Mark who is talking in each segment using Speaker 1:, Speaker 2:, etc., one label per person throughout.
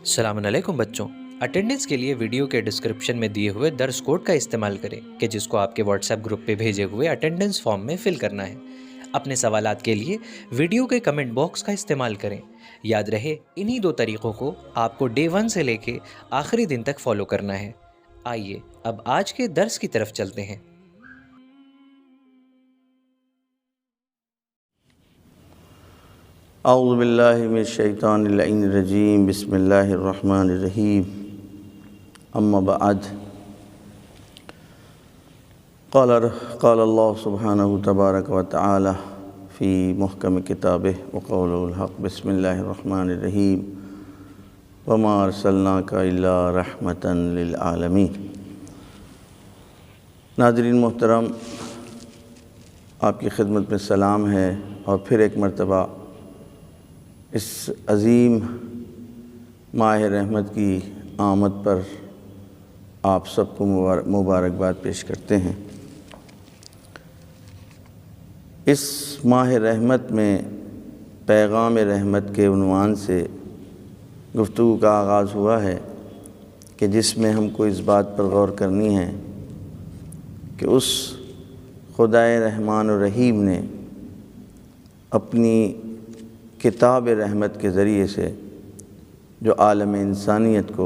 Speaker 1: السلام علیکم بچوں، اٹینڈنس کے لیے ویڈیو کے ڈسکرپشن میں دیے ہوئے درس کوڈ کا استعمال کریں کہ جس کو آپ کے واٹس ایپ گروپ پہ بھیجے ہوئے اٹینڈنس فارم میں فل کرنا ہے۔ اپنے سوالات کے لیے ویڈیو کے کمنٹ باکس کا استعمال کریں۔ یاد رہے انہی دو طریقوں کو آپ کو ڈے 1 سے لے کے آخری دن تک فالو کرنا ہے۔ آئیے اب آج کے درس کی طرف چلتے ہیں۔
Speaker 2: اعوذ باللہ من الشیطان اللعین الرجیم، بسم اللہ الرحمن الرحیم، اما بعد، قال اللہ سبحانہ تبارک و تعالی فی محکم کتابہ وقولہ الحق، بسم اللہ الرحمن الرحیم، وما ارسلناک الا رحمتا للعالمین۔ ناظرین محترم، آپ کی خدمت میں سلام ہے، اور پھر ایک مرتبہ اس عظیم ماہ رحمت کی آمد پر آپ سب کو مبارکباد پیش کرتے ہیں۔ اس ماہ رحمت میں پیغام رحمت کے عنوان سے گفتگو کا آغاز ہوا ہے کہ جس میں ہم کو اس بات پر غور کرنی ہے کہ اس خدائے رحمان و رحیم نے اپنی کتاب رحمت کے ذریعے سے جو عالم انسانیت کو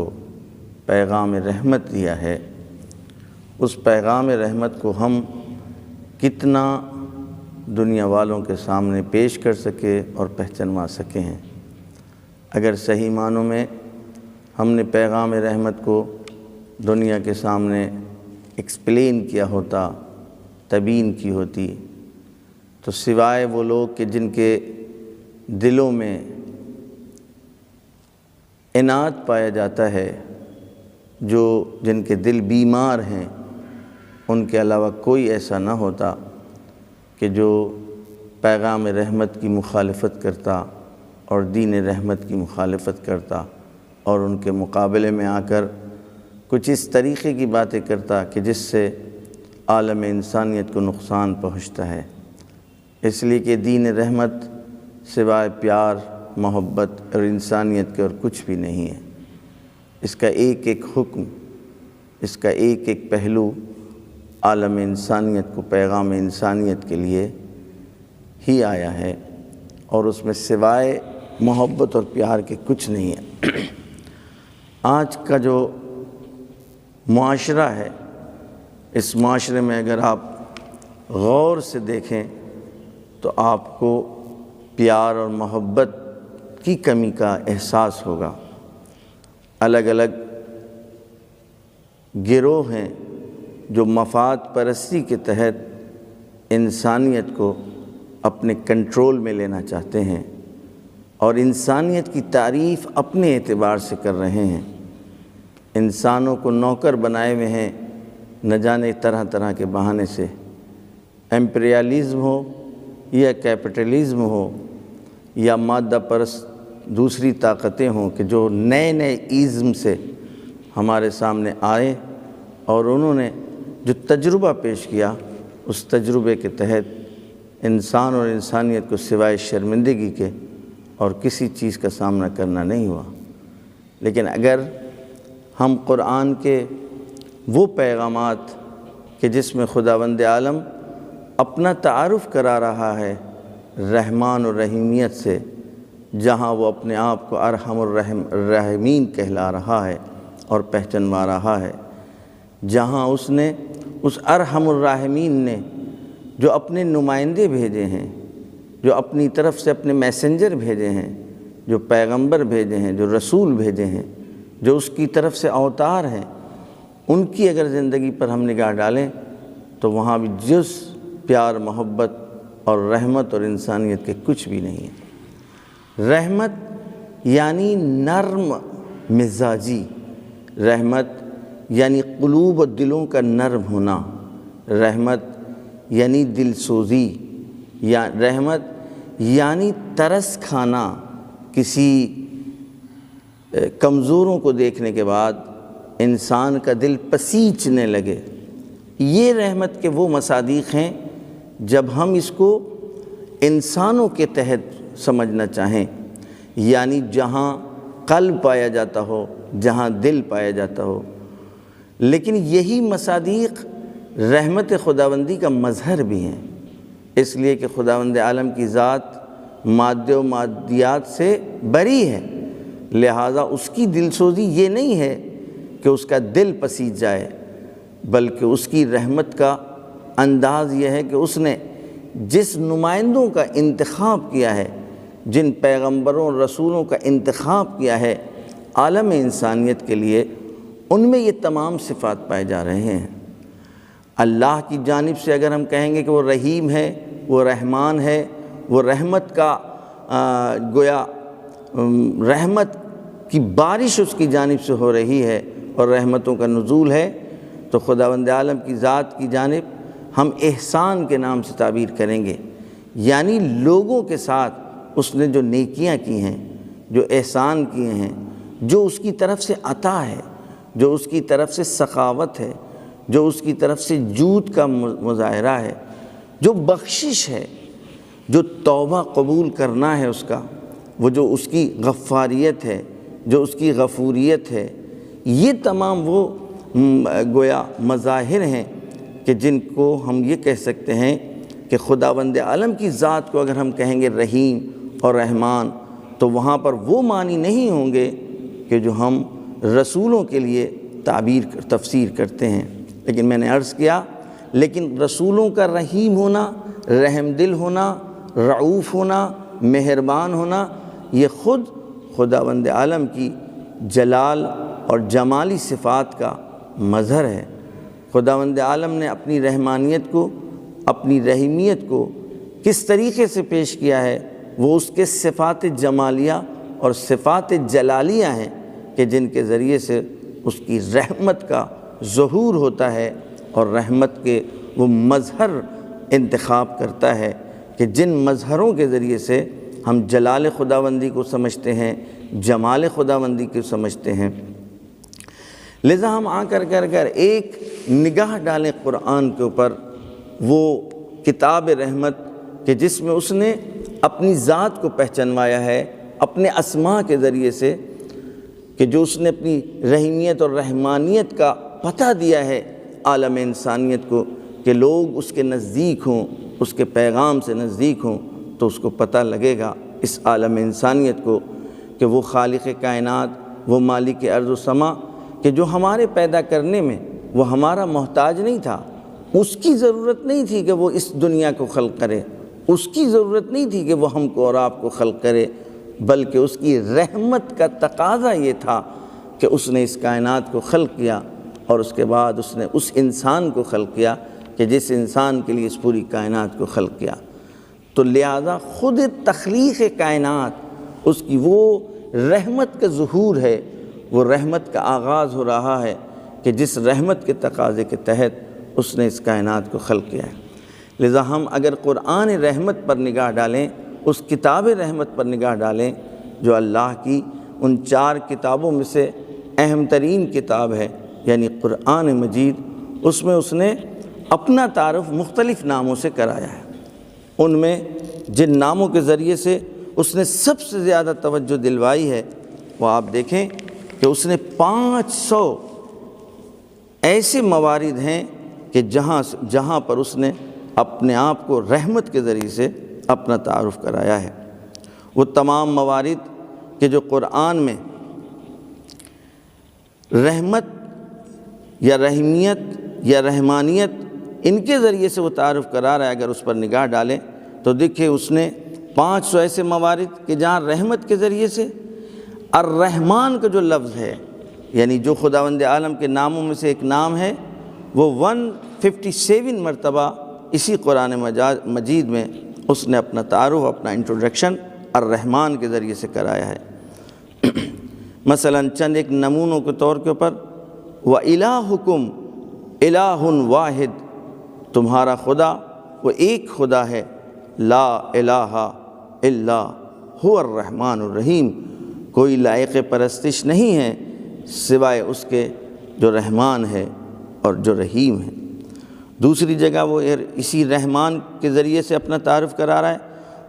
Speaker 2: پیغام رحمت دیا ہے، اس پیغام رحمت کو ہم کتنا دنیا والوں کے سامنے پیش کر سکے اور پہچنوا سکے ہیں۔ اگر صحیح معنوں میں ہم نے پیغام رحمت کو دنیا کے سامنے ایکسپلین کیا ہوتا، تبیین کی ہوتی، تو سوائے وہ لوگ کہ جن کے دلوں میں عناد پایا جاتا ہے، جن کے دل بیمار ہیں، ان کے علاوہ کوئی ایسا نہ ہوتا کہ جو پیغام رحمت کی مخالفت کرتا اور دین رحمت کی مخالفت کرتا اور ان کے مقابلے میں آ کر کچھ اس طریقے کی باتیں کرتا کہ جس سے عالم انسانیت کو نقصان پہنچتا ہے۔ اس لیے کہ دین رحمت سوائے پیار، محبت اور انسانیت کے اور کچھ بھی نہیں ہے۔ اس کا ایک ایک حکم، اس کا ایک ایک پہلو عالم انسانیت کو، پیغام انسانیت کے لیے ہی آیا ہے، اور اس میں سوائے محبت اور پیار کے کچھ نہیں ہے۔ آج کا جو معاشرہ ہے، اس معاشرے میں اگر آپ غور سے دیکھیں تو آپ کو پیار اور محبت کی کمی کا احساس ہوگا۔ الگ الگ گروہ ہیں جو مفاد پرستی کے تحت انسانیت کو اپنے کنٹرول میں لینا چاہتے ہیں، اور انسانیت کی تعریف اپنے اعتبار سے کر رہے ہیں۔ انسانوں کو نوکر بنائے ہوئے ہیں، نہ جانے طرح طرح کے بہانے سے، ایمپریالزم ہو یا کیپٹلزم ہو یا مادہ پرست دوسری طاقتیں ہوں، کہ جو نئے نئے ایزم سے ہمارے سامنے آئے، اور انہوں نے جو تجربہ پیش کیا، اس تجربے کے تحت انسان اور انسانیت کو سوائے شرمندگی کے اور کسی چیز کا سامنا کرنا نہیں ہوا۔ لیکن اگر ہم قرآن کے وہ پیغامات کہ جس میں خداوند عالم اپنا تعارف کرا رہا ہے رحمان و رحیمیت سے، جہاں وہ اپنے آپ کو ارحم الراحمین کہلا رہا ہے اور پہچنوا رہا ہے، جہاں اس ارحم الراحمین نے جو اپنے نمائندے بھیجے ہیں، جو اپنی طرف سے اپنے میسنجر بھیجے ہیں، جو پیغمبر بھیجے ہیں، جو رسول بھیجے ہیں، جو اس کی طرف سے اوتار ہیں، ان کی اگر زندگی پر ہم نگاہ ڈالیں تو وہاں بھی جز پیار، محبت اور رحمت اور انسانیت کے کچھ بھی نہیں ہے۔ رحمت یعنی نرم مزاجی، رحمت یعنی قلوب و دلوں کا نرم ہونا، رحمت یعنی دل سوزی، یا رحمت یعنی ترس کھانا، کسی کمزوروں کو دیکھنے کے بعد انسان کا دل پسیچنے لگے۔ یہ رحمت کے وہ مصادیق ہیں جب ہم اس کو انسانوں کے تحت سمجھنا چاہیں، یعنی جہاں قلب پایا جاتا ہو، جہاں دل پایا جاتا ہو۔ لیکن یہی مصادیق رحمت خداوندی کا مظہر بھی ہیں، اس لیے کہ خداوند عالم کی ذات مادے و مادیات سے بری ہے، لہٰذا اس کی دل سوزی یہ نہیں ہے کہ اس کا دل پسیج جائے، بلکہ اس کی رحمت کا انداز یہ ہے کہ اس نے جس نمائندوں کا انتخاب کیا ہے، جن پیغمبروں اور رسولوں کا انتخاب کیا ہے عالم انسانیت کے لیے، ان میں یہ تمام صفات پائے جا رہے ہیں۔ اللہ کی جانب سے اگر ہم کہیں گے کہ وہ رحیم ہے، وہ رحمان ہے، وہ رحمت کا گویا رحمت کی بارش اس کی جانب سے ہو رہی ہے اور رحمتوں کا نزول ہے، تو خداوند عالم کی ذات کی جانب ہم احسان کے نام سے تعبیر کریں گے، یعنی لوگوں کے ساتھ اس نے جو نیکیاں کی ہیں، جو احسان کیے ہیں، جو اس کی طرف سے عطا ہے، جو اس کی طرف سے سخاوت ہے، جو اس کی طرف سے جود کا مظاہرہ ہے، جو بخشش ہے، جو توبہ قبول کرنا ہے اس کا، وہ جو اس کی غفاریت ہے، جو اس کی غفوریت ہے، یہ تمام وہ گویا مظاہر ہیں کہ جن کو ہم یہ کہہ سکتے ہیں کہ خداوند عالم کی ذات کو اگر ہم کہیں گے رحیم اور رحمان، تو وہاں پر وہ معنی نہیں ہوں گے کہ جو ہم رسولوں کے لیے تفسیر کرتے ہیں۔ لیکن میں نے عرض کیا، لیکن رسولوں کا رحیم ہونا، رحم دل ہونا، رعوف ہونا، مہربان ہونا، یہ خود خداوند عالم کی جلال اور جمالی صفات کا مظہر ہے۔ خداوند عالم نے اپنی رحمانیت کو، اپنی رحیمیت کو کس طریقے سے پیش کیا ہے، وہ اس کے صفات جمالیہ اور صفات جلالیہ ہیں کہ جن کے ذریعے سے اس کی رحمت کا ظہور ہوتا ہے، اور رحمت کے وہ مظہر انتخاب کرتا ہے کہ جن مظہروں کے ذریعے سے ہم جلال خداوندی کو سمجھتے ہیں، جمال خداوندی کو سمجھتے ہیں۔ لذا ہم کر ایک نگاہ ڈالیں قرآن کے اوپر، وہ کتاب رحمت کہ جس میں اس نے اپنی ذات کو پہچانوایا ہے اپنے اسماء کے ذریعے سے، کہ جو اس نے اپنی رحیمیت اور رحمانیت کا پتہ دیا ہے عالم انسانیت کو، کہ لوگ اس کے نزدیک ہوں، اس کے پیغام سے نزدیک ہوں، تو اس کو پتہ لگے گا اس عالم انسانیت کو کہ وہ خالق کائنات، وہ مالک ارض و سما، کہ جو ہمارے پیدا کرنے میں وہ ہمارا محتاج نہیں تھا، اس کی ضرورت نہیں تھی کہ وہ اس دنیا کو خلق کرے، اس کی ضرورت نہیں تھی کہ وہ ہم کو اور آپ کو خلق کرے، بلکہ اس کی رحمت کا تقاضا یہ تھا کہ اس نے اس کائنات کو خلق کیا، اور اس کے بعد اس نے اس انسان کو خلق کیا کہ جس انسان کے لیے اس پوری کائنات کو خلق کیا۔ تو لہذا خود تخلیق کائنات اس کی وہ رحمت کا ظہور ہے، وہ رحمت کا آغاز ہو رہا ہے کہ جس رحمت کے تقاضے کے تحت اس نے اس کائنات کو خلق کیا ہے۔ لذا ہم اگر قرآن رحمت پر نگاہ ڈالیں، اس کتاب رحمت پر نگاہ ڈالیں جو اللہ کی ان 4 کتابوں میں سے اہم ترین کتاب ہے، یعنی قرآن مجید، اس میں اس نے اپنا تعارف مختلف ناموں سے کرایا ہے۔ ان میں جن ناموں کے ذریعے سے اس نے سب سے زیادہ توجہ دلوائی ہے، وہ آپ دیکھیں کہ اس نے 500 ایسے موارد ہیں کہ جہاں پر اس نے اپنے آپ کو رحمت کے ذریعے سے اپنا تعارف کرایا ہے۔ وہ تمام موارد کہ جو قرآن میں رحمت یا رحیمیت یا رحمانیت ان کے ذریعے سے وہ تعارف کرا رہا ہے، اگر اس پر نگاہ ڈالیں تو دیکھیں اس نے 500 ایسے موارد کہ جہاں رحمت کے ذریعے سے الرحمن کا جو لفظ ہے، یعنی جو خداوند عالم کے ناموں میں سے ایک نام ہے، وہ 157 مرتبہ اسی قرآن مجید میں اس نے اپنا تعارف، اپنا انٹروڈکشن الرحمن کے ذریعے سے کرایا ہے۔ مثلا چند ایک نمونوں کے طور کے اوپر، وَإِلَٰهُكُمْ إِلَٰهٌ وَاحِدٌ، تمہارا خدا وہ ایک خدا ہے، لا الہ الا هو الرحمن الرحیم، کوئی لائق پرستش نہیں ہے سوائے اس کے جو رحمان ہے اور جو رحیم ہے۔ دوسری جگہ وہ اسی رحمان کے ذریعے سے اپنا تعارف کرا رہا ہے،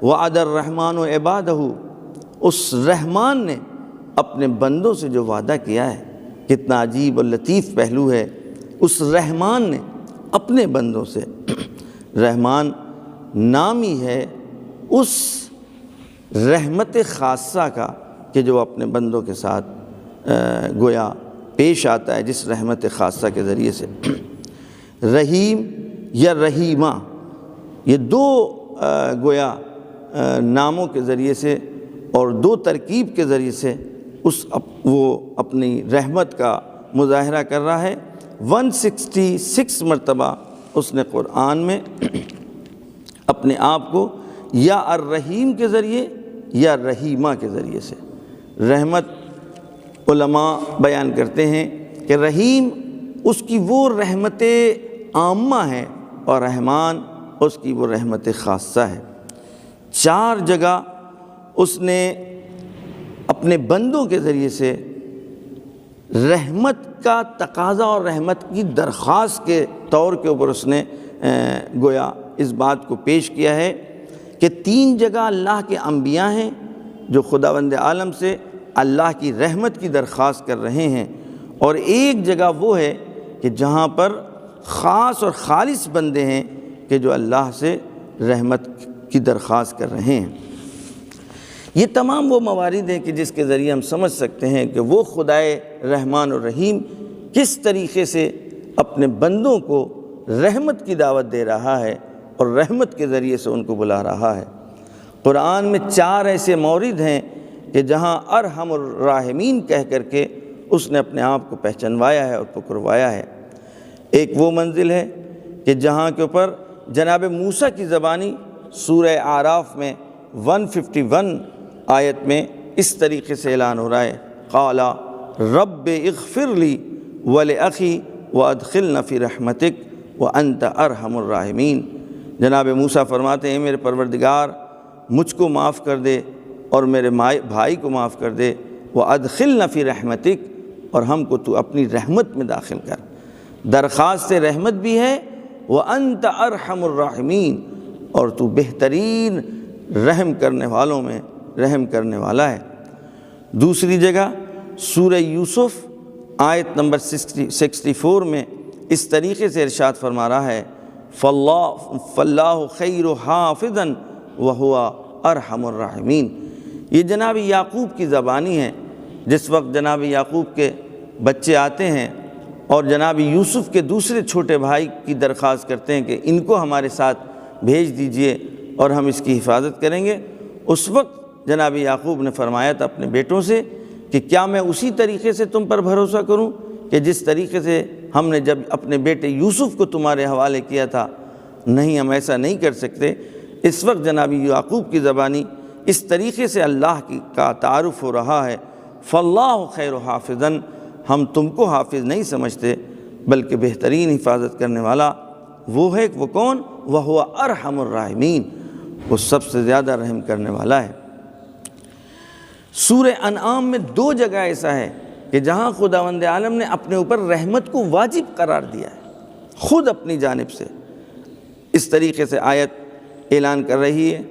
Speaker 2: وعد الرحمن عبادہ، اس رحمان نے اپنے بندوں سے جو وعدہ کیا ہے، کتنا عجیب اور لطیف پہلو ہے۔ اس رحمان نے اپنے بندوں سے، رحمان نام ہی ہے اس رحمت خاصہ کا کہ جو اپنے بندوں کے ساتھ گویا پیش آتا ہے، جس رحمت خاصہ کے ذریعے سے۔ رحیم یا رحیمہ، یہ دو گویا ناموں کے ذریعے سے اور دو ترکیب کے ذریعے سے وہ اپنی رحمت کا مظاہرہ کر رہا ہے۔ 166 مرتبہ اس نے قرآن میں اپنے آپ کو یا الرحیم کے ذریعے یا رحیمہ کے ذریعے سے رحمت، علماء بیان کرتے ہیں کہ رحیم اس کی وہ رحمت عامہ ہے اور رحمان اس کی وہ رحمت خاصہ ہے۔ 4 جگہ اس نے اپنے بندوں کے ذریعے سے رحمت کا تقاضا اور رحمت کی درخواست کے طور کے اوپر اس نے گویا اس بات کو پیش کیا ہے کہ 3 جگہ اللہ کے انبیاء ہیں جو خداوند عالم سے اللہ کی رحمت کی درخواست کر رہے ہیں، اور 1 جگہ وہ ہے کہ جہاں پر خاص اور خالص بندے ہیں کہ جو اللہ سے رحمت کی درخواست کر رہے ہیں۔ یہ تمام وہ موارد ہیں کہ جس کے ذریعے ہم سمجھ سکتے ہیں کہ وہ خدائے رحمان اور رحیم کس طریقے سے اپنے بندوں کو رحمت کی دعوت دے رہا ہے اور رحمت کے ذریعے سے ان کو بلا رہا ہے۔ قرآن میں 4 ایسے مورد ہیں کہ جہاں ارحم الراحمین کہہ کر کے اس نے اپنے آپ کو پہچنوایا ہے اور پکروایا ہے۔ ایک وہ منزل ہے کہ جہاں کے اوپر جناب موسیٰ کی زبانی سورہ اعراف میں 151 آیت میں اس طریقے سے اعلان ہو رہا ہے، قال رب اغفر لی ولأخی وادخلنا فی رحمتک وانت ارحم الراحمین۔ جناب موسیٰ فرماتے ہیں میرے پروردگار مجھ کو معاف کر دے اور میرے بھائی کو معاف کر دے، وادخلنا فی رحمتک، اور ہم کو تو اپنی رحمت میں داخل کر۔ درخواست رحمت بھی ہے، وانت ارحم الراحمین، اور تو بہترین رحم کرنے والوں میں رحم کرنے والا ہے۔ دوسری جگہ سورہ یوسف آیت نمبر 64 میں اس طریقے سے ارشاد فرما رہا ہے، فاللہ خیر حافظا وہو ارحم الراحمین۔ یہ جناب یعقوب کی زبانی ہے۔ جس وقت جناب یعقوب کے بچے آتے ہیں اور جناب یوسف کے دوسرے چھوٹے بھائی کی درخواست کرتے ہیں کہ ان کو ہمارے ساتھ بھیج دیجئے اور ہم اس کی حفاظت کریں گے، اس وقت جناب یعقوب نے فرمایا تھا اپنے بیٹوں سے کہ کیا میں اسی طریقے سے تم پر بھروسہ کروں کہ جس طریقے سے ہم نے جب اپنے بیٹے یوسف کو تمہارے حوالے کیا تھا؟ نہیں، ہم ایسا نہیں کر سکتے۔ اس وقت جناب یعقوب کی زبانی اس طریقے سے اللہ کا تعارف ہو رہا ہے، فاللہ خیر حافظا، ہم تم کو حافظ نہیں سمجھتے بلکہ بہترین حفاظت کرنے والا وہ ہے۔ وہ کون؟ وہو ارحم الراحمین، وہ سب سے زیادہ رحم کرنے والا ہے۔ سورہ انعام میں 2 جگہ ایسا ہے کہ جہاں خداوند عالم نے اپنے اوپر رحمت کو واجب قرار دیا ہے، خود اپنی جانب سے۔ اس طریقے سے آیت اعلان کر رہی ہے،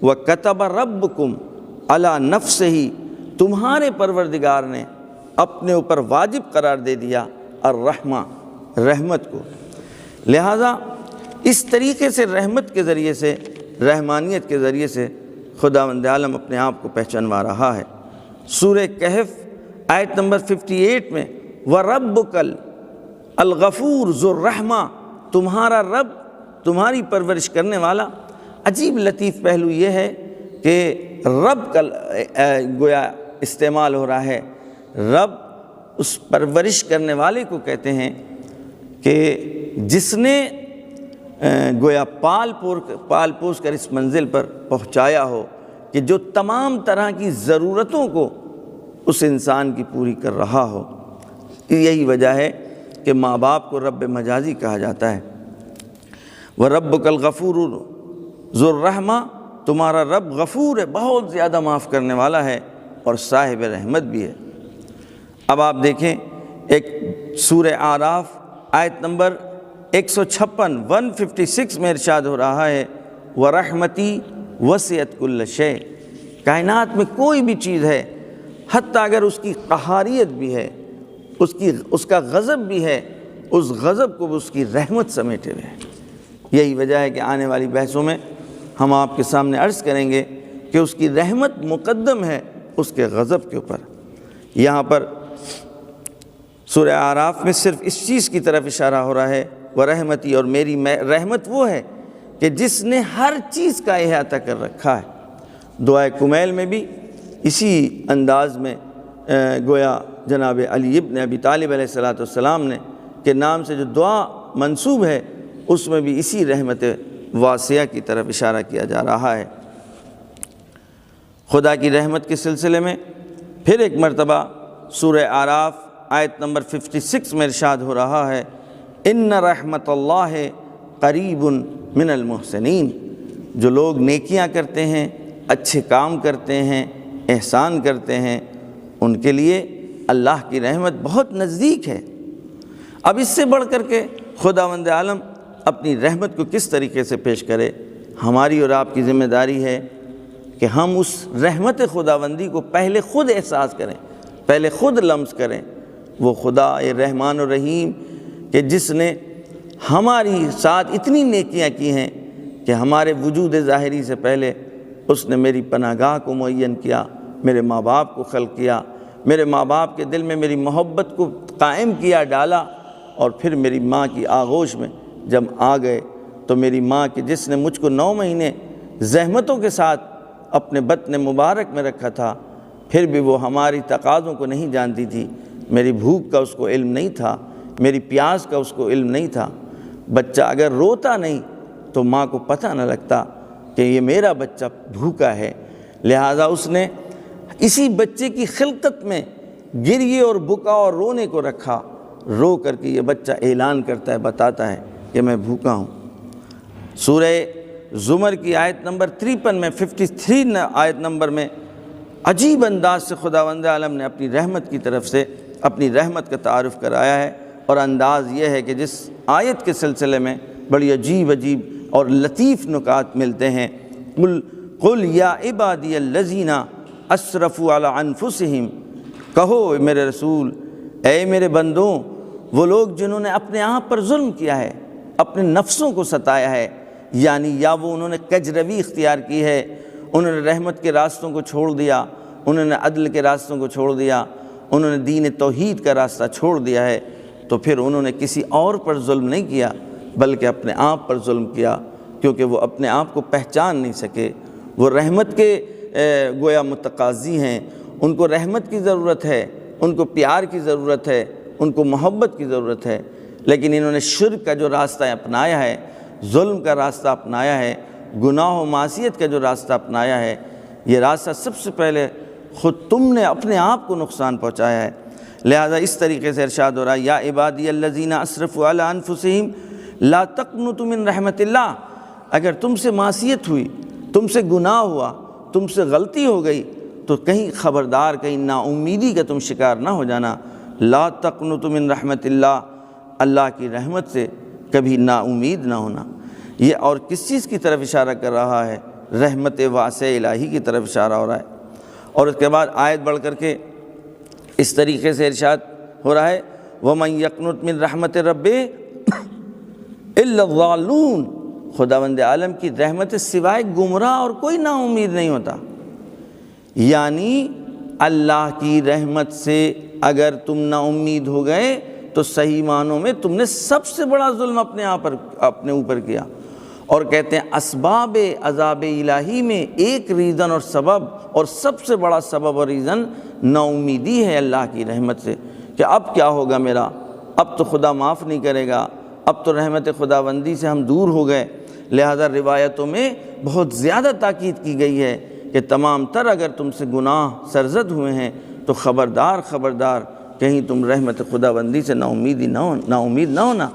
Speaker 2: وَكَتَبَ رَبُّكُمْ عَلَى نَفْسِهِ، تمہارے پروردگار نے اپنے اوپر واجب قرار دے دیا الرحمہ، رحمت کو۔ لہٰذا اس طریقے سے رحمت کے ذریعے سے، رحمانیت کے ذریعے سے خداوند عالم اپنے آپ کو پہچانوا رہا ہے۔ سورہ کہف آیت نمبر 58 میں وَرَبُّكَ الغفور ذو الرحمہ، تمہارا رب تمہاری پرورش کرنے والا۔ عجیب لطیف پہلو یہ ہے کہ رب کا گویا استعمال ہو رہا ہے۔ رب اس پرورش کرنے والے کو کہتے ہیں کہ جس نے گویا پال پوس کر اس منزل پر پہنچایا ہو کہ جو تمام طرح کی ضرورتوں کو اس انسان کی پوری کر رہا ہو۔ یہی وجہ ہے کہ ماں باپ کو رب مجازی کہا جاتا ہے۔ وَرَبُّكَ الْغَفُورُ ذُو الرَّحْمَةِ، تمہارا رب غفور ہے، بہت زیادہ معاف کرنے والا ہے اور صاحب رحمت بھی ہے۔ اب آپ دیکھیں ایک سورہ اعراف آیت نمبر 156 156 میں ارشاد ہو رہا ہے، وَرَحْمَتِي وَسِعَتْ كُلَّ شَيْءٍ، کائنات میں کوئی بھی چیز ہے حتیٰ اگر اس کی قہاریت بھی ہے، اس کا غضب بھی ہے، اس غضب کو بھی اس کی رحمت سمیٹے ہوئے ہے۔ یہی وجہ ہے کہ آنے والی بحثوں میں ہم آپ کے سامنے عرض کریں گے کہ اس کی رحمت مقدم ہے اس کے غضب کے اوپر۔ یہاں پر سورہ اعراف میں صرف اس چیز کی طرف اشارہ ہو رہا ہے، وَرَحْمَتِي، اور میری رحمت وہ ہے کہ جس نے ہر چیز کا احاطہ کر رکھا ہے۔ دعائے کمیل میں بھی اسی انداز میں گویا جناب علی ابن ابی طالب علیہ السلام نے کے نام سے جو دعا منسوب ہے اس میں بھی اسی رحمت واسعہ کی طرف اشارہ کیا جا رہا ہے۔ خدا کی رحمت کے سلسلے میں پھر ایک مرتبہ سورہ اعراف آیت نمبر 56 میں ارشاد ہو رہا ہے، ان رحمت اللہ قریب من المحسنین، جو لوگ نیکیاں کرتے ہیں، اچھے کام کرتے ہیں، احسان کرتے ہیں، ان کے لیے اللہ کی رحمت بہت نزدیک ہے۔ اب اس سے بڑھ کر کے خداوند عالم اپنی رحمت کو کس طریقے سے پیش کرے، ہماری اور آپ کی ذمہ داری ہے کہ ہم اس رحمت خداوندی کو پہلے خود احساس کریں، پہلے خود لمس کریں۔ وہ خدا رحمان و رحیم کہ جس نے ہماری ساتھ اتنی نیکیاں کی ہیں کہ ہمارے وجود ظاہری سے پہلے اس نے میری پناہ گاہ کو معین کیا، میرے ماں باپ کو خلق کیا، میرے ماں باپ کے دل میں میری محبت کو قائم کیا، ڈالا، اور پھر میری ماں کی آغوش میں جب آ گئے تو میری ماں کہ جس نے مجھ کو 9 مہینے زحمتوں کے ساتھ اپنے بطن مبارک میں رکھا تھا، پھر بھی وہ ہماری تقاضوں کو نہیں جانتی تھی، میری بھوک کا اس کو علم نہیں تھا، میری پیاس کا اس کو علم نہیں تھا۔ بچہ اگر روتا نہیں تو ماں کو پتہ نہ لگتا کہ یہ میرا بچہ بھوکا ہے، لہٰذا اس نے اسی بچے کی خلقت میں گریے اور بکا اور رونے کو رکھا، رو کر کے یہ بچہ اعلان کرتا ہے، بتاتا ہے کہ میں بھوکا ہوں۔ سورہ زمر کی آیت نمبر 53 میں 53 آیت نمبر میں عجیب انداز سے خداوند عالم نے اپنی رحمت کی طرف سے اپنی رحمت کا تعارف کرایا ہے، اور انداز یہ ہے کہ جس آیت کے سلسلے میں بڑی عجیب اور لطیف نکات ملتے ہیں۔ قل یا عبادی الذین اسرفوا علی انفسہم، کہو میرے رسول، اے میرے بندوں، وہ لوگ جنہوں نے اپنے آپ پر ظلم کیا ہے، اپنے نفسوں کو ستایا ہے، یعنی یا وہ انہوں نے کجروی اختیار کی ہے، انہوں نے رحمت کے راستوں کو چھوڑ دیا، انہوں نے عدل کے راستوں کو چھوڑ دیا، انہوں نے دین توحید کا راستہ چھوڑ دیا ہے، تو پھر انہوں نے کسی اور پر ظلم نہیں کیا بلکہ اپنے آپ پر ظلم کیا، کیونکہ وہ اپنے آپ کو پہچان نہیں سکے۔ وہ رحمت کے گویا متقاضی ہیں، ان کو رحمت کی ضرورت ہے، ان کو پیار کی ضرورت ہے، ان کو محبت کی ضرورت ہے، لیکن انہوں نے شرک کا جو راستہ اپنایا ہے، ظلم کا راستہ اپنایا ہے، گناہ و معصیت کا جو راستہ اپنایا ہے، یہ راستہ سب سے پہلے خود تم نے اپنے آپ کو نقصان پہنچایا ہے۔ لہذا اس طریقے سے ارشاد ہو رہا ہے، یا عبادی الذین اسرفوا علی انفسہم لا تقنطوا من رحمت اللہ، اگر تم سے معصیت ہوئی، تم سے گناہ ہوا، تم سے غلطی ہو گئی، تو کہیں خبردار، کہیں نا امیدی کا تم شکار نہ ہو جانا۔ لا تقنطوا من رحمت اللہ، اللہ کی رحمت سے کبھی نا امید نہ ہونا۔ یہ اور کس چیز کی طرف اشارہ کر رہا ہے؟ رحمت واسع الہی کی طرف اشارہ ہو رہا ہے۔ اور اس کے بعد آیت بڑھ کر کے اس طریقے سے ارشاد ہو رہا ہے، وَمَن يَقْنُطْ مِن رَحْمَتِ رَبِّهِ إِلَّا الضَّالُّونَ، خداوند عالم کی رحمت سوائے گمراہ اور کوئی نا امید نہیں ہوتا۔ یعنی اللہ کی رحمت سے اگر تم نا امید ہو گئے تو صحیح معنوں میں تم نے سب سے بڑا ظلم اپنے اوپر کیا۔ اور کہتے ہیں اسباب عذاب الہی میں ایک ریزن اور سبب، اور سب سے بڑا سبب اور ریزن نا امیدی ہے اللہ کی رحمت سے، کہ اب کیا ہوگا میرا، اب تو خدا معاف نہیں کرے گا، اب تو رحمت خداوندی سے ہم دور ہو گئے۔ لہذا روایتوں میں بہت زیادہ تاکید کی گئی ہے کہ تمام تر اگر تم سے گناہ سرزد ہوئے ہیں تو خبردار کہیں تم رحمت خداوندی سے نا امید نہ ہونا،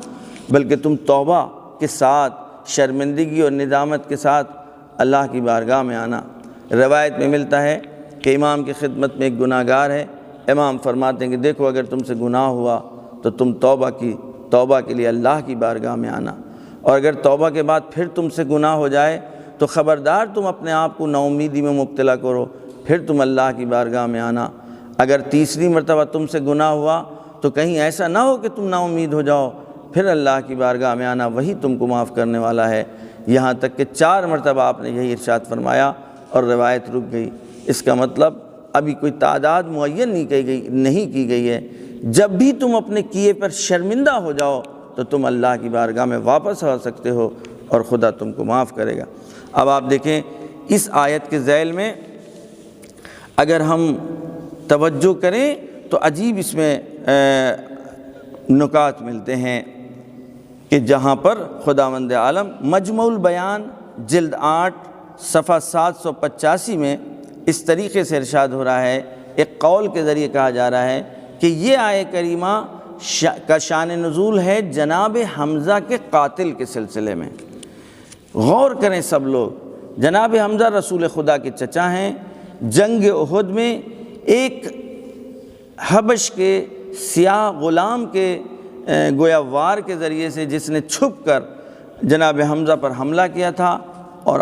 Speaker 2: بلکہ تم توبہ کے ساتھ، شرمندگی اور ندامت کے ساتھ اللہ کی بارگاہ میں آنا۔ روایت میں ملتا ہے کہ امام کی خدمت میں ایک گناہ گار ہے، امام فرماتے ہیں کہ دیکھو اگر تم سے گناہ ہوا تو تم توبہ کے لیے اللہ کی بارگاہ میں آنا، اور اگر توبہ کے بعد پھر تم سے گناہ ہو جائے تو خبردار تم اپنے آپ کو نا امیدی میں مبتلا کرو، پھر تم اللہ کی بارگاہ میں آنا۔ اگر تیسری مرتبہ تم سے گناہ ہوا تو کہیں ایسا نہ ہو کہ تم نا امید ہو جاؤ، پھر اللہ کی بارگاہ میں آنا، وہی تم کو معاف کرنے والا ہے۔ یہاں تک کہ 4 مرتبہ آپ نے یہی ارشاد فرمایا اور روایت رک گئی۔ اس کا مطلب ابھی کوئی تعداد معین نہیں کی گئی ہے۔ جب بھی تم اپنے کیے پر شرمندہ ہو جاؤ تو تم اللہ کی بارگاہ میں واپس آ سکتے ہو اور خدا تم کو معاف کرے گا۔ اب آپ دیکھیں اس آیت کے ذیل میں اگر ہم توجہ کریں تو عجیب اس میں نکات ملتے ہیں کہ جہاں پر خداوند عالم مجموع البیان جلد 8 صفحہ 785 میں اس طریقے سے ارشاد ہو رہا ہے، ایک قول کے ذریعے کہا جا رہا ہے کہ یہ آیہ کریمہ کا شان نزول ہے جناب حمزہ کے قاتل کے سلسلے میں۔ غور کریں سب لوگ، جناب حمزہ رسول خدا کے چچا ہیں۔ جنگ احد میں ایک حبش کے سیاہ غلام کے گویا وار کے ذریعے سے جس نے چھپ کر جناب حمزہ پر حملہ کیا تھا، اور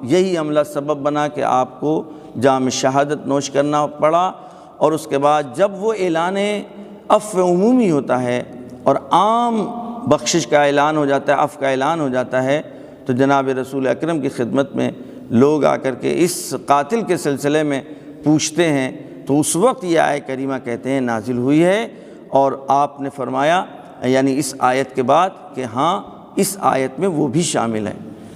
Speaker 2: یہی حملہ سبب بنا کہ آپ کو جام شہادت نوش کرنا پڑا۔ اور اس کے بعد جب وہ اعلان عفو عمومی ہوتا ہے اور عام بخشش کا اعلان ہو جاتا ہے، عفو کا اعلان ہو جاتا ہے، تو جناب رسول اکرم کی خدمت میں لوگ آ کر کے اس قاتل کے سلسلے میں پوچھتے ہیں، تو اس وقت یہ آیہ کریمہ کہتے ہیں نازل ہوئی ہے، اور آپ نے فرمایا یعنی اس آیت کے بعد کہ ہاں اس آیت میں وہ بھی شامل ہے۔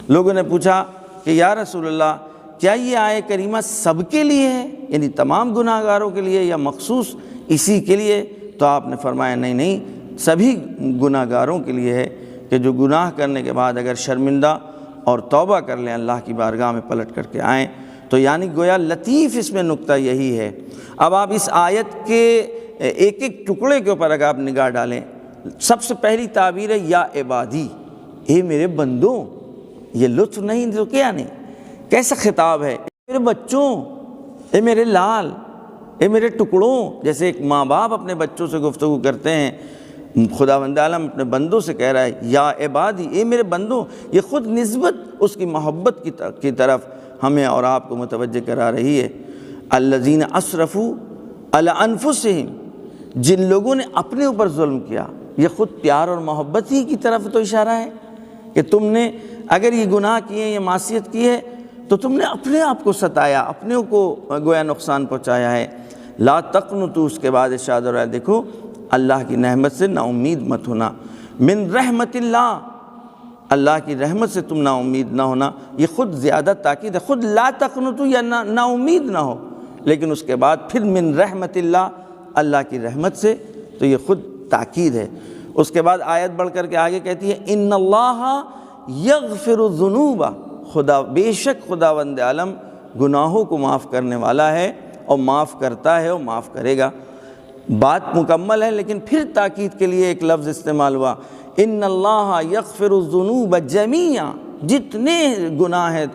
Speaker 2: لوگوں نے پوچھا کہ یا رسول اللہ کیا یہ آیہ کریمہ سب کے لیے ہے، یعنی تمام گناہ گاروں کے لیے، یا مخصوص اسی کے لیے؟ تو آپ نے فرمایا نہیں، سبھی گناہ گاروں کے لیے ہے کہ جو گناہ کرنے کے بعد اگر شرمندہ اور توبہ کر لیں، اللہ کی بارگاہ میں پلٹ کر کے آئیں، تو یعنی گویا لطیف اس میں نکتہ یہی ہے۔ اب آپ اس آیت کے ایک ایک ٹکڑے کے اوپر اگر آپ نگاہ ڈالیں، سب سے پہلی تعبیر ہے یا عبادی، اے میرے بندوں۔ یہ لطف نہیں تو کیا نہیں، کیسا خطاب ہے، اے میرے بچوں، اے میرے لال، اے میرے ٹکڑوں۔ جیسے ایک ماں باپ اپنے بچوں سے گفتگو کرتے ہیں، خداوند عالم اپنے بندوں سے کہہ رہا ہے یا عبادی، اے میرے بندوں۔ یہ خود نسبت اس کی محبت کی طرف ہمیں اور آپ کو متوجہ کرا رہی ہے۔ الذین اسرفوا علی انفسہم، جن لوگوں نے اپنے اوپر ظلم کیا، یہ خود پیار اور محبت ہی کی طرف تو اشارہ ہے کہ تم نے اگر یہ گناہ کیے، یہ معصیت کی ہے، تو تم نے اپنے آپ کو ستایا، اپنے کو گویا نقصان پہنچایا ہے۔ لا تقنطوا، اس کے بعد ارشاد ہو رہا ہے، دیکھو اللہ کی رحمت سے نا امید مت ہونا۔ من رحمت اللہ، اللہ کی رحمت سے تم نا امید نہ ہونا، یہ خود زیادہ تاکید ہے۔ خود لا تقنطوا یا نا امید نہ ہو، لیکن اس کے بعد پھر من رحمت اللہ، اللہ کی رحمت سے، تو یہ خود تاکید ہے۔ اس کے بعد آیت بڑھ کر کے آگے کہتی ہے ان اللہ یغفر الذنوب، خدا بے شک خداوند عالم گناہوں کو معاف کرنے والا ہے، اور معاف کرتا ہے اور معاف کرے گا۔ بات مکمل ہے، لیکن پھر تاکید کے لیے ایک لفظ استعمال ہوا، ان اللہ یغفر الذنوب جمیعا، جتنے گناہ ہیں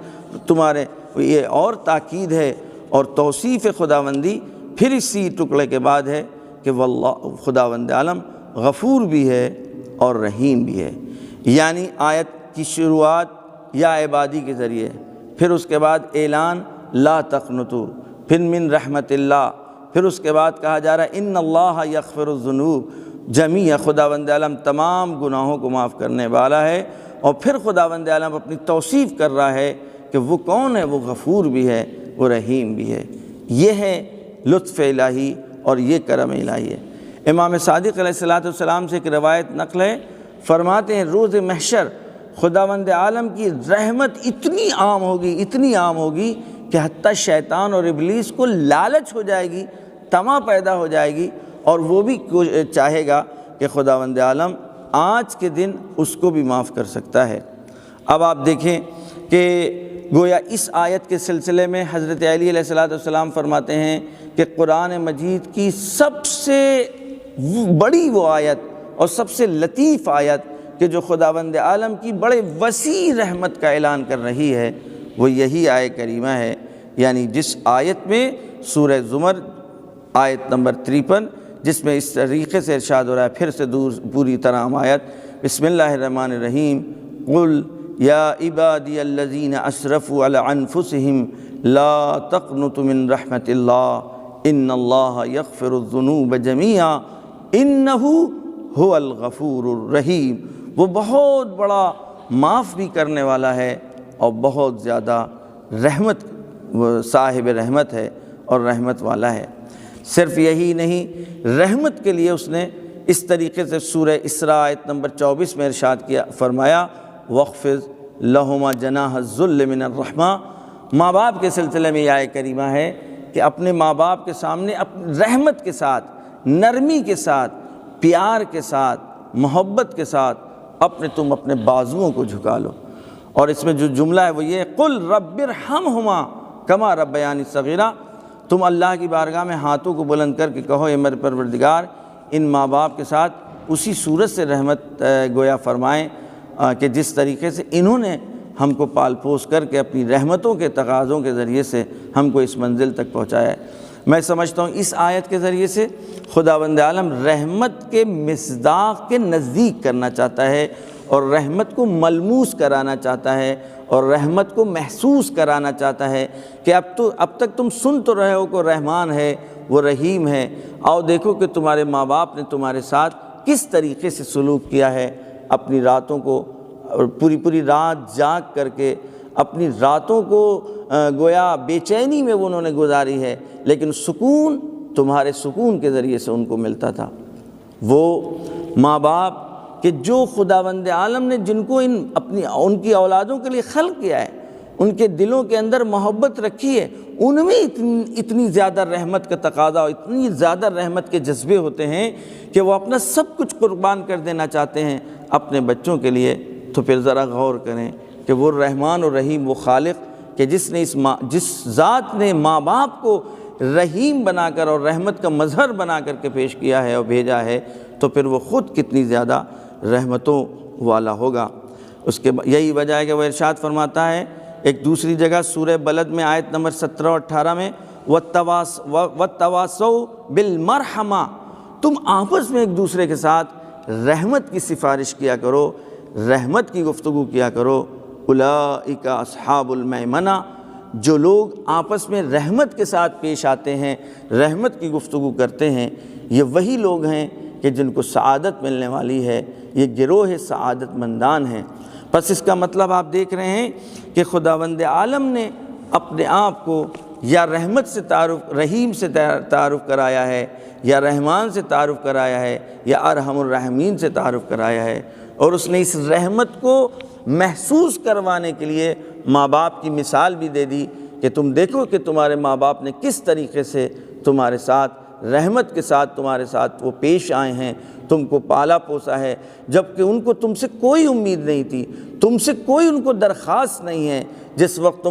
Speaker 2: تمہارے، یہ اور تاکید ہے اور توصیف خداوندی پھر اسی ٹکڑے کے بعد ہے کہ واللہ خداوند عالم غفور بھی ہے اور رحیم بھی ہے۔ یعنی آیت کی شروعات یا عبادی کے ذریعے، پھر اس کے بعد اعلان لا تقنطوا، پھر من رحمت اللہ، پھر اس کے بعد کہا جا رہا ہے ان اللہ یغفر الذنوب جمیعا، خداوند عالم تمام گناہوں کو معاف کرنے والا ہے، اور پھر خداوند عالم اپنی توصیف کر رہا ہے کہ وہ کون ہے، وہ غفور بھی ہے، وہ رحیم بھی ہے۔ یہ ہے لطف الہی اور یہ کرم الہی ہے۔ امام صادق علیہ السلام سے ایک روایت نقل ہے، فرماتے ہیں روز محشر خداوند عالم کی رحمت اتنی عام ہوگی کہ حتیٰ شیطان اور ابلیس کو لالچ ہو جائے گی، طمع پیدا ہو جائے گی، اور وہ بھی چاہے گا کہ خداوند عالم آج کے دن اس کو بھی معاف کر سکتا ہے۔ اب آپ دیکھیں کہ گویا اس آیت کے سلسلے میں حضرت علی علیہ السلام فرماتے ہیں کہ قرآن مجید کی سب سے بڑی وہ آیت اور سب سے لطیف آیت کہ جو خداوند عالم کی بڑے وسیع رحمت کا اعلان کر رہی ہے، وہ یہی آیہ کریمہ ہے، یعنی جس آیت میں سورہ زمر آیت نمبر 53، جس میں اس طریقے سے ارشاد ہو رہا ہے، پھر سے پوری طرح ہم آیت، بسم اللہ الرحمن الرحیم، قل یا عبادی الذین اسرفوا علی انفسہم لا تقنطوا من رحمت اللہ ان اللہ یغفر الذنوب جمیعا انہ هو الغفور الرحیم، وہ بہت بڑا معاف بھی کرنے والا ہے اور بہت زیادہ رحمت، صاحب رحمت ہے اور رحمت والا ہے۔ صرف یہی نہیں، رحمت کے لیے اس نے اس طریقے سے سورہ اسراء آیت نمبر 24 میں ارشاد کیا، فرمایا وَاخْفِضْ لَهُمَا جَنَاحَ الذُّلِّ مِنَ الرَّحْمَةِ۔ ماں باپ کے سلسلے میں یہ آیت کریمہ ہے کہ اپنے ماں باپ کے سامنے اپنی رحمت کے ساتھ، نرمی کے ساتھ، پیار کے ساتھ، محبت کے ساتھ تم اپنے بازوؤں کو جھکا لو۔ اور اس میں جو جملہ ہے وہ یہ، قُلْ رَبِّ ارْحَمْهُمَا كَمَا رَبَّيَانِي صَغِيرًا۔ تم اللہ کی بارگاہ میں ہاتھوں کو بلند کر کے کہو، اے میرے پروردگار، ان ماں باپ کے ساتھ اسی صورت سے رحمت گویا فرمائیں کہ جس طریقے سے انہوں نے ہم کو پال پوس کر کے اپنی رحمتوں کے تقاضوں کے ذریعے سے ہم کو اس منزل تک پہنچایا ہے۔ میں سمجھتا ہوں اس آیت کے ذریعے سے خداوند عالم رحمت کے مصداق کے نزدیک کرنا چاہتا ہے اور رحمت کو ملموس کرانا چاہتا ہے اور رحمت کو محسوس کرانا چاہتا ہے کہ اب تک تم سن تو رہے ہو کہ رحمان ہے، وہ رحیم ہے، آؤ دیکھو کہ تمہارے ماں باپ نے تمہارے ساتھ کس طریقے سے سلوک کیا ہے، اپنی راتوں کو پوری رات جاگ کر کے اپنی راتوں کو گویا بے چینی میں انہوں نے گزاری ہے، لیکن سکون تمہارے سکون کے ذریعے سے ان کو ملتا تھا۔ وہ ماں باپ کہ جو خداوند عالم نے جن کو ان کی اولادوں کے لیے خلق کیا ہے، ان کے دلوں کے اندر محبت رکھی ہے، ان میں اتنی زیادہ رحمت کا تقاضا اور اتنی زیادہ رحمت کے جذبے ہوتے ہیں کہ وہ اپنا سب کچھ قربان کر دینا چاہتے ہیں اپنے بچوں کے لیے۔ تو پھر ذرا غور کریں کہ وہ رحمان اور رحیم، وہ خالق کہ جس ذات نے ماں باپ کو رحیم بنا کر اور رحمت کا مظہر بنا کر کے پیش کیا ہے اور بھیجا ہے، تو پھر وہ خود کتنی زیادہ رحمتوں والا ہوگا۔ اس کے یہی وجہ ہے کہ وہ ارشاد فرماتا ہے ایک دوسری جگہ سورہ بلد میں آیت نمبر 17 اور 18 میں، وَالتَّوَاصَوْا بِالْمَرْحَمَةِ، تم آپس میں ایک دوسرے کے ساتھ رحمت کی سفارش کیا کرو، رحمت کی گفتگو کیا کرو۔ اولئک اصحاب المیمنہ، جو لوگ آپس میں رحمت کے ساتھ پیش آتے ہیں، رحمت کی گفتگو کرتے ہیں، یہ وہی لوگ ہیں کہ جن کو سعادت ملنے والی ہے، یہ گروہ سعادت مندان ہیں۔ بس اس کا مطلب آپ دیکھ رہے ہیں کہ خداوند عالم نے اپنے آپ کو یا رحمت سے رحیم سے تعارف کرایا ہے، یا رحمان سے تعارف کرایا ہے، یا ارحم الراحمین سے تعارف کرایا ہے، اور اس نے اس رحمت کو محسوس کروانے کے لیے ماں باپ کی مثال بھی دے دی کہ تم دیکھو کہ تمہارے ماں باپ نے کس طریقے سے تمہارے ساتھ رحمت کے ساتھ تمہارے ساتھ وہ پیش آئے ہیں، تم کو پالا پوسا ہے، جبکہ ان کو تم سے کوئی امید نہیں تھی، تم سے کوئی ان کو درخواست نہیں ہے۔ جس وقت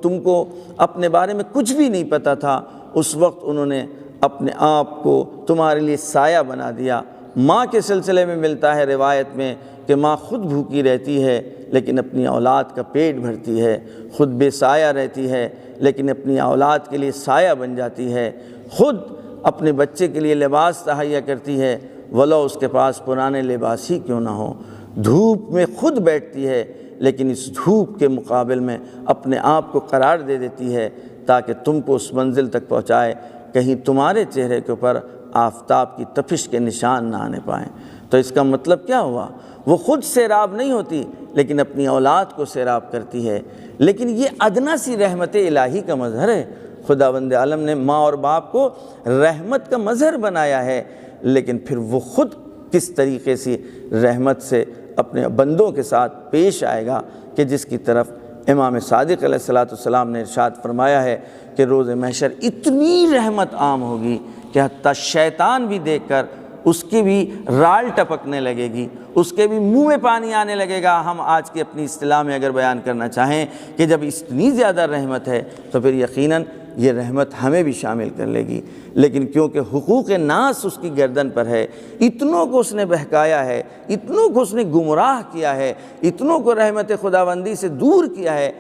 Speaker 2: تم کو اپنے بارے میں کچھ بھی نہیں پتہ تھا، اس وقت انہوں نے اپنے آپ کو تمہارے لیے سایہ بنا دیا۔ ماں کے سلسلے میں ملتا ہے روایت میں کہ ماں خود بھوکی رہتی ہے لیکن اپنی اولاد کا پیٹ بھرتی ہے، خود بے سایہ رہتی ہے لیکن اپنی اولاد کے لیے سایہ بن جاتی ہے، خود اپنے بچے کے لیے لباس تہیا کرتی ہے، ولو اس کے پاس پرانے لباس ہی کیوں نہ ہو، دھوپ میں خود بیٹھتی ہے لیکن اس دھوپ کے مقابل میں اپنے آپ کو قرار دے دیتی ہے تاکہ تم کو اس منزل تک پہنچائے کہیں تمہارے چہرے کے اوپر آفتاب کی تپش کے نشان نہ آنے پائیں۔ تو اس کا مطلب کیا ہوا؟ وہ خود سیراب نہیں ہوتی لیکن اپنی اولاد کو سیراب کرتی ہے۔ لیکن یہ ادنا سی رحمت الہی کا مظہر ہے۔ خداوند عالم نے ماں اور باپ کو رحمت کا مظہر بنایا ہے، لیکن پھر وہ خود کس طریقے سے رحمت سے اپنے بندوں کے ساتھ پیش آئے گا کہ جس کی طرف امام صادق علیہ السلام نے ارشاد فرمایا ہے کہ روز محشر اتنی رحمت عام ہوگی کہ حتیٰ شیطان بھی دیکھ کر اس کی بھی رال ٹپکنے لگے گی، اس کے بھی منہ میں پانی آنے لگے گا۔ ہم آج کی اپنی اصطلاح میں اگر بیان کرنا چاہیں کہ جب اتنی زیادہ رحمت ہے تو پھر یقیناً یہ رحمت ہمیں بھی شامل کر لے گی، لیکن کیونکہ حقوق ناس اس کی گردن پر ہے، اتنوں کو اس نے بہکایا ہے، اتنوں کو اس نے گمراہ کیا ہے، اتنوں کو رحمت خداوندی سے دور کیا ہے،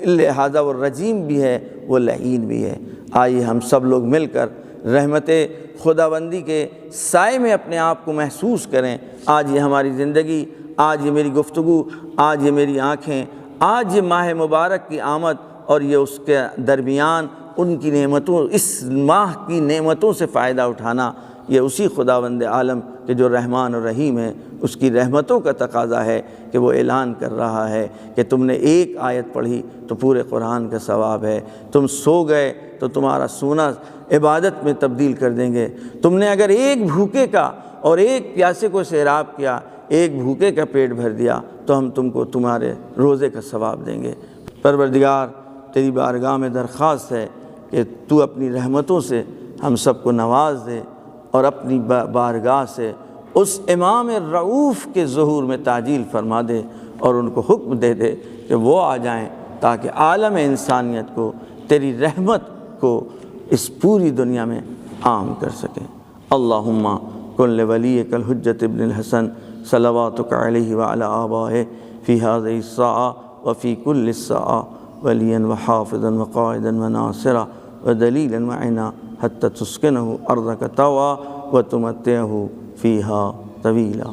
Speaker 2: لہذا وہ رجیم بھی ہے، وہ لعین بھی ہے۔ آئیے ہم سب لوگ مل کر رحمت خداوندی کے سائے میں اپنے آپ کو محسوس کریں۔ آج یہ ہماری زندگی، آج یہ میری گفتگو، آج یہ میری آنکھیں، آج یہ ماہ مبارک کی آمد اور یہ اس کے درمیان ان کی نعمتوں، اس ماہ کی نعمتوں سے فائدہ اٹھانا، یہ اسی خداوند عالم کہ جو رحمان اور رحیم ہے اس کی رحمتوں کا تقاضا ہے کہ وہ اعلان کر رہا ہے کہ تم نے ایک آیت پڑھی تو پورے قرآن کا ثواب ہے، تم سو گئے تو تمہارا سونا عبادت میں تبدیل کر دیں گے، تم نے اگر ایک بھوکے کا اور ایک پیاسے کو سیراب کیا، ایک بھوکے کا پیٹ بھر دیا تو ہم تم کو تمہارے روزے کا ثواب دیں گے۔ پروردگار تیری بارگاہ میں درخواست ہے کہ تو اپنی رحمتوں سے ہم سب کو نواز دے اور اپنی بارگاہ سے اس امام رؤوف کے ظہور میں تعجیل فرما دے اور ان کو حکم دے دے کہ وہ آ جائیں تاکہ عالم انسانیت کو تیری رحمت کو اس پوری دنیا میں عام کر سکیں۔ اللہم کن لولیک الحجۃ ابن الحسن صلواتک علیہ وعلی آبائہ فی هذه الساعة وفی کل الساعة ولیا وحافظا وقائدا وناصرا ودلیلا معنا حتی تسکنہ ارضک طوعا وتمتعہ فیہا طویلا۔